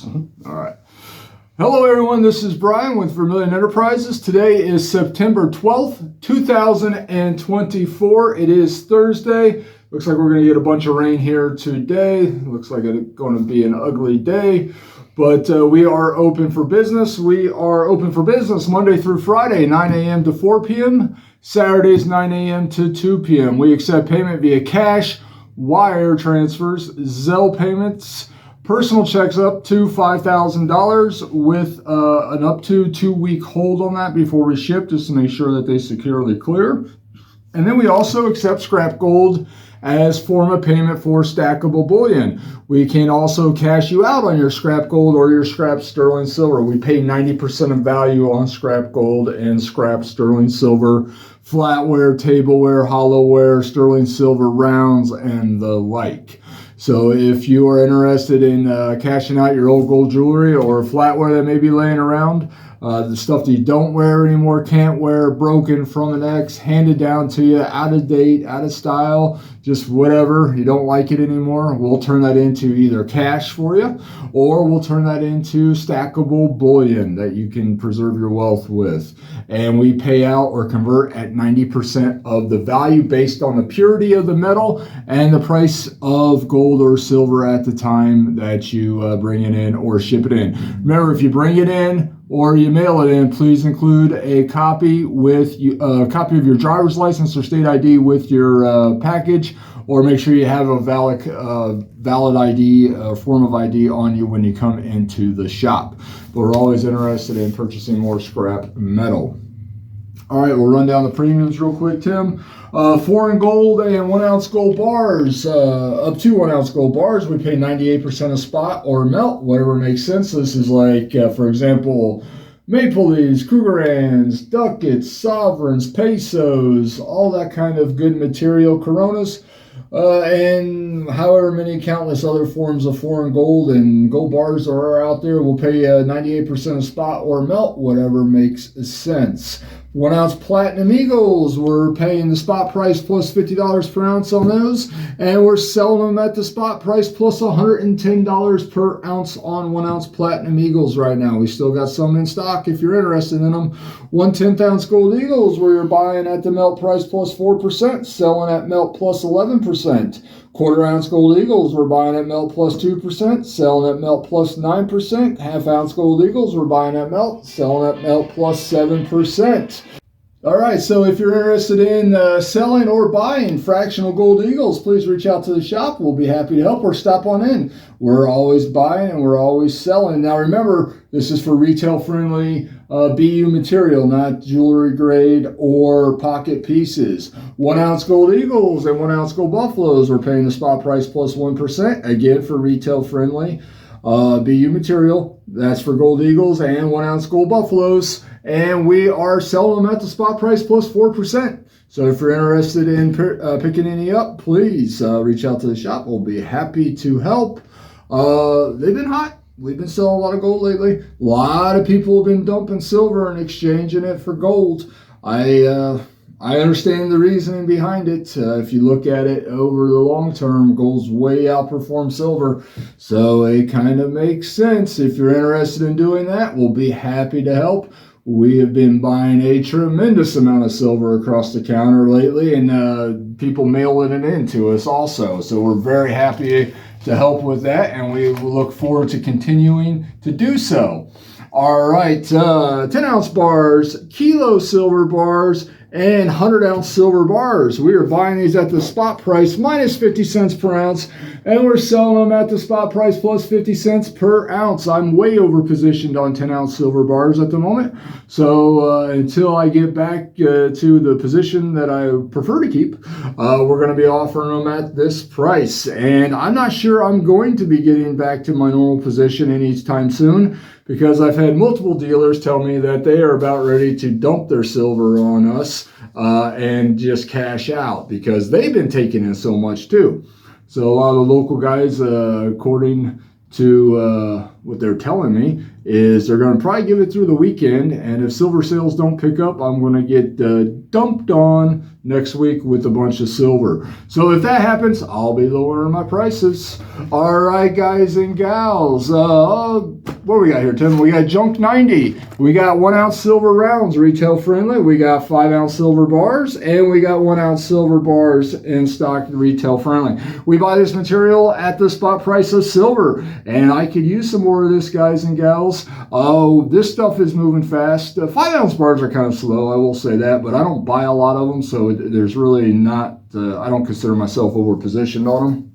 All right. Hello, everyone. This is Brian with Vermillion Enterprises. Today is September 12th, 2024. It is Thursday. Looks like we're going to get a bunch of rain here today. Looks like it's going to be an ugly day, but we are open for business. We are open for business Monday through Friday, 9 a.m. to 4 p.m., Saturdays, 9 a.m. to 2 p.m. We accept payment via cash, wire transfers, Zelle payments, personal checks up to $5,000 with an up to 2-week hold on that before we ship, just to make sure that they securely clear. And then we also accept scrap gold as form of payment for stackable bullion. We can also cash you out on your scrap gold or your scrap sterling silver. We pay 90% of value on scrap gold and scrap sterling silver, flatware, tableware, hollowware, sterling silver rounds, and the like. So if you are interested in cashing out your old gold jewelry or flatware that may be laying around, the stuff that you don't wear anymore, can't wear, broken from an ex, handed down to you, out of date, out of style, just whatever, you don't like it anymore, we'll turn that into either cash for you, or we'll turn that into stackable bullion that you can preserve your wealth with. And we pay out or convert at 90% of the value based on the purity of the metal and the price of gold or silver at the time that you bring it in or ship it in. Remember, if you bring it in or you mail it in, please include a copy of your driver's license or state ID with your package, or make sure you have a valid ID, form of ID on you when you come into the shop. But we're always interested in purchasing more scrap metal. All right, we'll run down the premiums real quick, Tim. Foreign gold and 1 ounce gold bars, up to 1 ounce gold bars, we pay 98% of spot or melt, whatever makes sense. This is like, for example, maple leaves, Krugerrands, ducats, sovereigns, pesos, all that kind of good material, coronas, and however many countless other forms of foreign gold and gold bars are out there. We'll pay 98% of spot or melt, whatever makes sense. 1 ounce platinum eagles, we're paying the spot price plus $50 per ounce on those, and we're selling them at the spot price plus $110 per ounce on 1 ounce platinum eagles right now. We still got some in stock if you're interested in them. 1/10 ounce gold eagles, where you're buying at the melt price plus 4%, selling at melt plus 11%. 1/4 ounce gold eagles, we're buying at melt plus 2%, selling at melt plus 9%. 1/2 ounce gold eagles, we're buying at melt, selling at melt plus 7%. All right, so if you're interested in selling or buying fractional gold eagles, please reach out to the shop. We'll be happy to help, or stop on in. We're always buying and we're always selling. Now remember, this is for retail-friendly BU material, not jewelry grade or pocket pieces. 1 ounce gold eagles and 1 ounce gold buffaloes, we're paying the spot price plus 1%, again for retail-friendly BU material. That's for gold eagles and 1 ounce gold buffaloes, and we are selling them at the spot price plus 4%. So if you're interested in picking any up, please reach out to the shop. We'll be happy to help. They've been hot. We've been selling a lot of gold lately. A lot of people have been dumping silver and exchanging it for gold. I understand the reasoning behind it. If you look at it over the long term, gold's way outperformed silver. So it kind of makes sense. If you're interested in doing that, we'll be happy to help. We have been buying a tremendous amount of silver across the counter lately, and people mailing it in to us also. So we're very happy to help with that, and we will look forward to continuing to do so. All right, 10 ounce bars, kilo silver bars, and 100 ounce silver bars. We are buying these at the spot price minus 50 cents per ounce, and we're selling them at the spot price plus 50 cents per ounce. I'm way over positioned on 10 ounce silver bars at the moment. So until I get back to the position that I prefer to keep, we're going to be offering them at this price. And I'm not sure I'm going to be getting back to my normal position anytime soon, because I've had multiple dealers tell me that they are about ready to dump their silver on us and just cash out, because they've been taking in so much too. So a lot of the local guys, according to what they're telling me, is they're going to probably give it through the weekend, and if silver sales don't pick up, I'm going to get dumped on next week with a bunch of silver. So if that happens, I'll be lowering my prices. All right, guys and gals. What do we got here, Tim? We got junk 90. We got 1 ounce silver rounds, retail friendly. We got 5 ounce silver bars, and we got 1 ounce silver bars in stock, retail friendly. We buy this material at the spot price of silver, and I could use some more of this, guys and gals. Oh, this stuff is moving fast. 5 ounce bars are kind of slow, I will say that, but I don't buy a lot of them, so there's really not, I don't consider myself over positioned on them.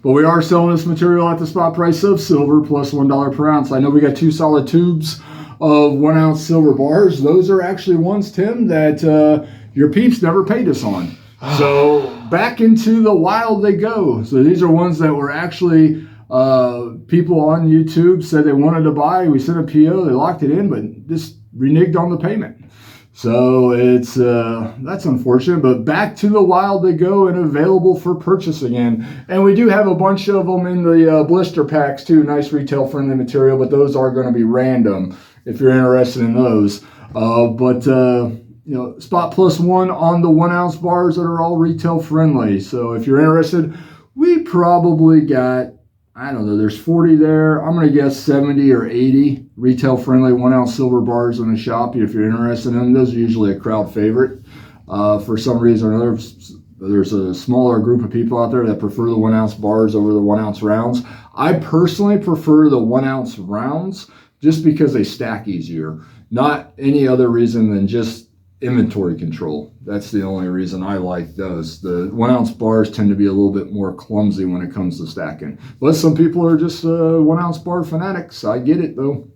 But we are selling this material at the spot price of silver plus $1 per ounce. I know we got 2 solid tubes of 1 ounce silver bars. Those are actually ones, Tim, that your peeps never paid us on. So back into the wild they go. So these are ones that were actually people on YouTube said they wanted to buy. We sent a PO, they locked it in, but just reneged on the payment. So it's that's unfortunate, but back to the wild they go and available for purchase again. And we do have a bunch of them in the blister packs too. Nice retail friendly material, but those are going to be random if you're interested in those. You know, spot plus one on the 1 ounce bars that are all retail friendly. So if you're interested, we probably got, I don't know, there's 40 there. I'm going to guess 70 or 80 retail friendly 1 ounce silver bars in the shop if you're interested in them. Those are usually a crowd favorite. For some reason or another, there's a smaller group of people out there that prefer the 1 ounce bars over the 1 ounce rounds. I personally prefer the 1 ounce rounds just because they stack easier. Not any other reason than just inventory control. That's the only reason I like those. The 1 ounce bars tend to be a little bit more clumsy when it comes to stacking. But some people are just 1 ounce bar fanatics. I get it though.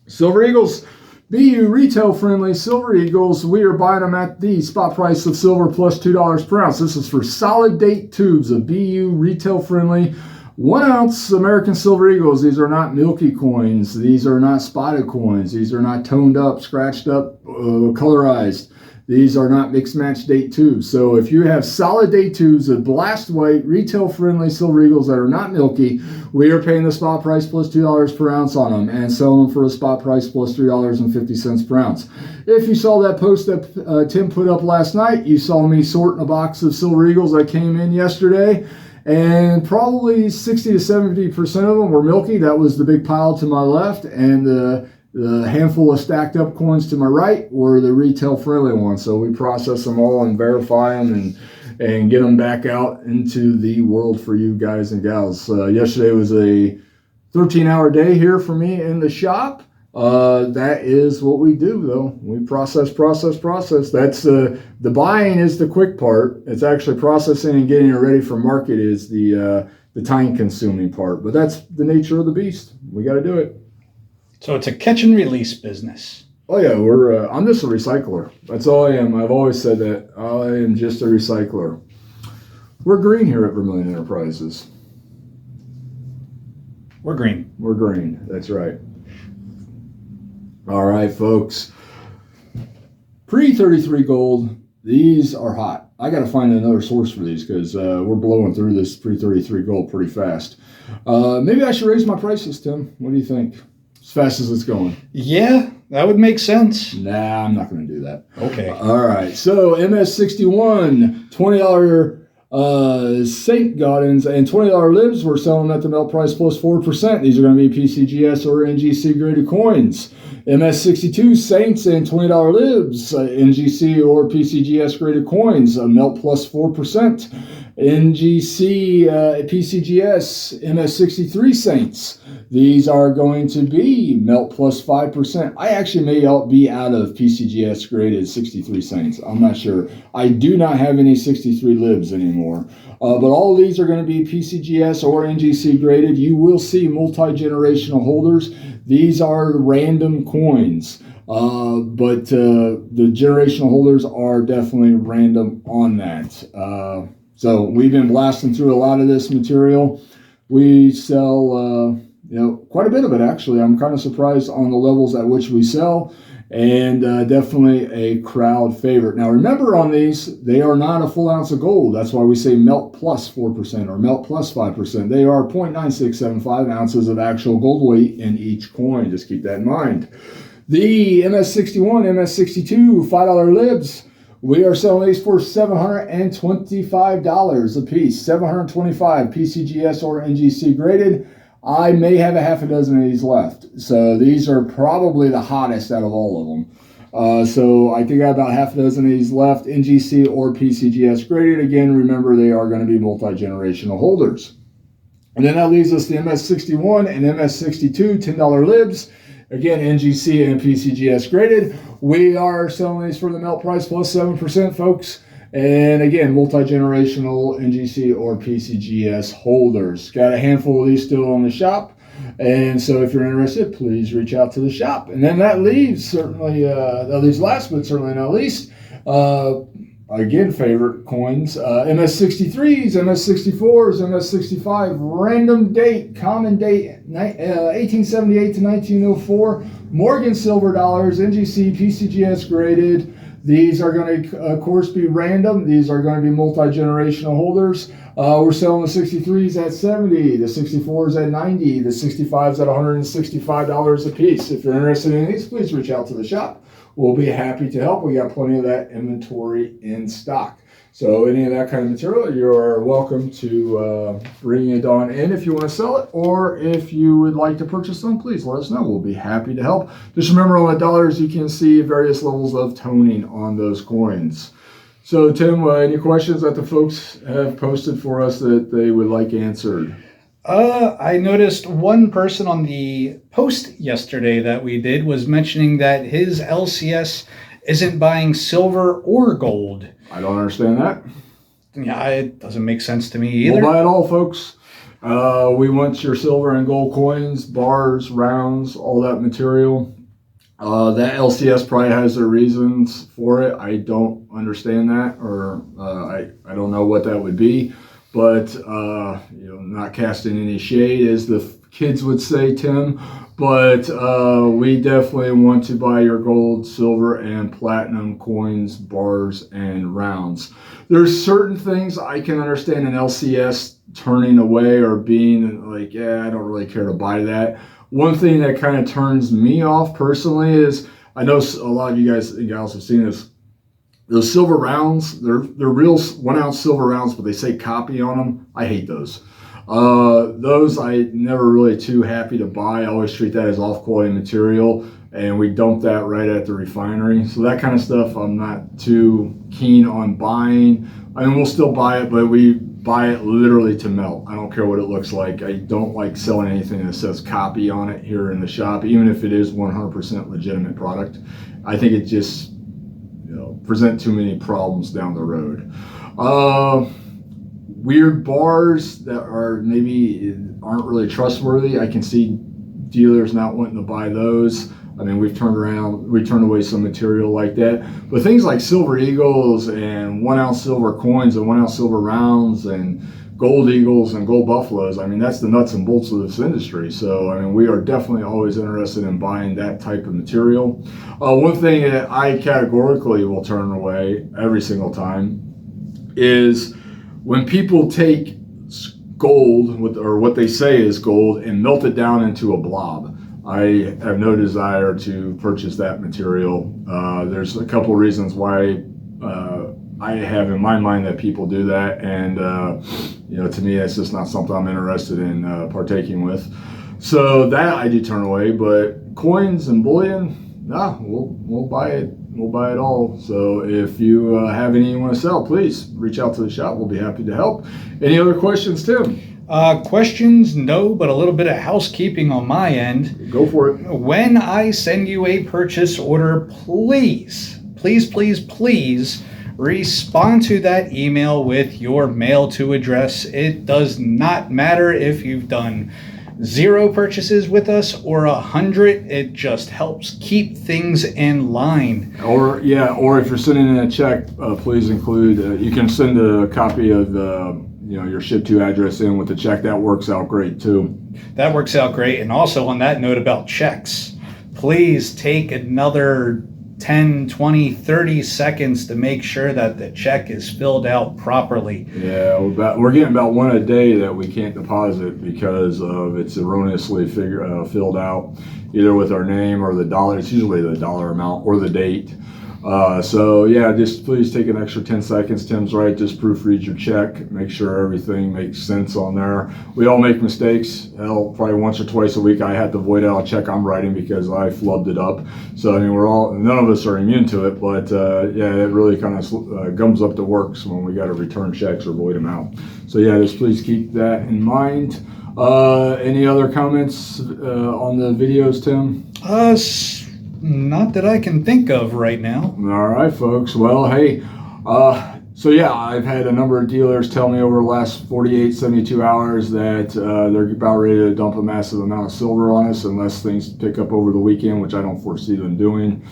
Silver Eagles, BU retail friendly Silver Eagles. We are buying them at the spot price of silver plus $2 per ounce. This is for solid date tubes of BU retail friendly 1 ounce American Silver Eagles. These are not milky coins. These are not spotted coins. These are not toned up, scratched up, colorized. These are not mixed match date tubes. So if you have solid date tubes of blast white, retail friendly Silver Eagles that are not milky, we are paying the spot price plus $2 per ounce on them and selling them for a spot price plus $3.50 per ounce. If you saw that post that Tim put up last night, you saw me sorting a box of Silver Eagles that came in yesterday. And probably 60 to 70% of them were milky. That was the big pile to my left. And the handful of stacked up coins to my right were the retail friendly ones. So we process them all and verify them and get them back out into the world for you guys and gals. Yesterday was a 13-hour day here for me in the shop. That is what we do though. We process. That's the buying is the quick part. It's actually processing and getting it ready for market is the time consuming part. But that's the nature of the beast. We got to do it. So it's a catch and release business. Oh yeah, I'm just a recycler. That's all I am. I've always said that. I am just a recycler. We're green here at Vermillion Enterprises. We're green. We're green. That's right. All right, folks. Pre-33 gold. These are hot. I got to find another source for these because we're blowing through this pre-33 gold pretty fast. Maybe I should raise my prices, Tim. What do you think? As fast as it's going. Yeah, that would make sense. Nah, I'm not going to do that. Okay. All right. So MS61, $20 St. Gaudens and $20 libs. We're selling at the melt price plus 4%. These are going to be PCGS or NGC graded coins. MS62 Saints and $20 libs, NGC or PCGS graded coins, melt plus 4%. NGC, PCGS, MS63 Saints. These are going to be melt plus 5%. I actually may be out of PCGS graded 63 Saints. I'm not sure. I do not have any 63 libs anymore. But all of these are going to be PCGS or NGC graded. You will see multi-generational holders. These are random coins. But the generational holders are definitely random on that. So we've been blasting through a lot of this material. We sell quite a bit of it, actually. I'm kind of surprised on the levels at which we sell. and definitely a crowd favorite. Now remember on these, they are not a full ounce of gold. That's why we say melt plus 4% or melt plus 5%. They are 0.9675 ounces of actual gold weight in each coin. Just keep that in mind. The MS61, MS62 $5 libs, we are selling these for $725 a piece. $725 PCGS or NGC graded. I may have a half a dozen of these left. So these are probably the hottest out of all of them. So I think I have about half a dozen of these left, NGC or PCGS graded. Again, remember they are going to be multi-generational holders. And then that leaves us the MS61 and MS62 $10 libs. Again, NGC and PCGS graded. We are selling these for the melt price plus 7%, folks. And again, multi-generational NGC or PCGS holders. Got a handful of these still on the shop. And so if you're interested, please reach out to the shop. And then that leaves certainly, that leaves last but certainly not least, again, favorite coins, MS63s, MS64s, MS65, random date, common date, 1878 to 1904, Morgan silver dollars, NGC, PCGS graded. These are going to, of course, be random. These are going to be multi-generational holders. We're selling the 63s at $70, the 64s at $90, the 65s at $165 a piece. If you're interested in these, please reach out to the shop. We'll be happy to help. We got plenty of that inventory in stock. So any of that kind of material, you're welcome to bring it on in if you want to sell it, or if you would like to purchase them, please let us know. We'll be happy to help. Just remember on the dollars, you can see various levels of toning on those coins. So Tim, any questions that the folks have posted for us that they would like answered? I noticed one person on the post yesterday that we did was mentioning that his LCS isn't buying silver or gold. I don't understand that. Yeah, it doesn't make sense to me either. We'll buy it all, folks. We want your silver and gold coins, bars, rounds, all that material. That LCS probably has their reasons for it. I don't understand that, or I don't know what that would be. But not casting any shade, as the kids would say, Tim. But we definitely want to buy your gold, silver, and platinum coins, bars, and rounds. There's certain things I can understand an LCS turning away or being like, yeah, I don't really care to buy that. One thing that kind of turns me off personally is, I know a lot of you guys and gals have seen this. Those silver rounds, they're real 1 ounce silver rounds, but they say copy on them. I hate those. Those I never really too happy to buy. I always treat that as off quality material, and we dump that right at the refinery. So that kind of stuff I'm not too keen on buying. I mean, we'll still buy it, but we buy it literally to melt. I don't care what it looks like. I don't like selling anything that says copy on it here in the shop, even if it is 100% legitimate product. I think it just present too many problems down the road. Weird bars that are maybe aren't really trustworthy. I can see dealers not wanting to buy those. I mean, we turned away some material like that. But things like silver eagles and 1 ounce silver coins and 1 ounce silver rounds and gold eagles and gold buffaloes, I mean, that's the nuts and bolts of this industry. So, I mean, we are definitely always interested in buying that type of material. One thing that I categorically will turn away every single time is when people take gold, or what they say is gold, and melt it down into a blob. I have no desire to purchase that material. There's a couple of reasons why I have in my mind that people do that, and to me, that's just not something I'm interested in partaking with. So that I do turn away, but coins and bullion, nah, we'll buy it. We'll buy it all. So if you have any you want to sell, please reach out to the shop. We'll be happy to help. Any other questions, Tim? Questions, no, but a little bit of housekeeping on my end. Go for it. When I send you a purchase order, please respond to that email with your mail to address. It does not matter if you've done 0 purchases with us or 100. It just helps keep things in line. Or if you're sending in a check, please include, you can send a copy of your ship to address in with the check. That works out great too. That works out great. And also on that note about checks, please take another 10, 20, 30 seconds to make sure that the check is filled out properly. Yeah, we're getting about one a day that we can't deposit because of it's erroneously filled out, either with our name or the dollar. It's usually the dollar amount or the date. So yeah, just please take an extra 10 seconds. Tim's right. Just proofread your check. Make sure everything makes sense on there. We all make mistakes. Hell, probably once or twice a week I had to void out a check I'm writing because I flubbed it up. So I mean, none of us are immune to it, but yeah, it really kind of gums up the works when we got to return checks or void them out. So yeah, just please keep that in mind. Any other comments on the videos, Tim? Not that I can think of right now. All right, folks. Well, hey, so yeah, I've had a number of dealers tell me over the last 48, 72 hours that they're about ready to dump a massive amount of silver on us unless things pick up over the weekend, which I don't foresee them doing.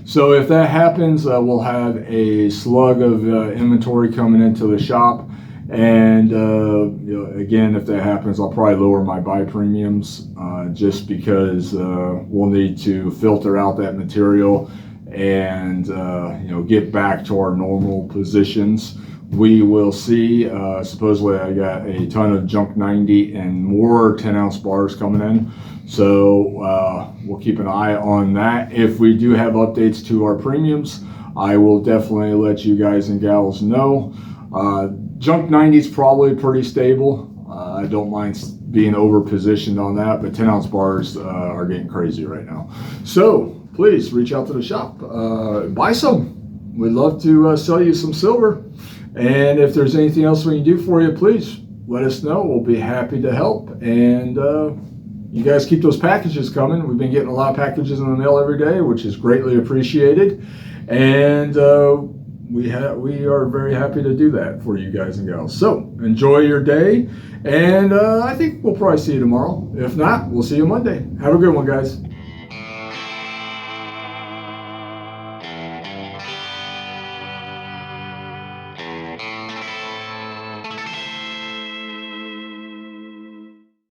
So if that happens, we'll have a slug of inventory coming into the shop. And again, if that happens, I'll probably lower my buy premiums just because we'll need to filter out that material and get back to our normal positions. We will see. Supposedly, I got a ton of junk 90 and more 10-ounce bars coming in. So we'll keep an eye on that. If we do have updates to our premiums, I will definitely let you guys and gals know. Junk 90 is probably pretty stable. I don't mind being over positioned on that, but 10-ounce bars are getting crazy right now. So please reach out to the shop, buy some. We'd love to sell you some silver. And if there's anything else we can do for you, please let us know. We'll be happy to help. And you guys keep those packages coming. We've been getting a lot of packages in the mail every day, which is greatly appreciated. And we are very happy to do that for you guys and gals. So enjoy your day, and I think we'll probably see you tomorrow. If not, we'll see you Monday. Have a good one, guys.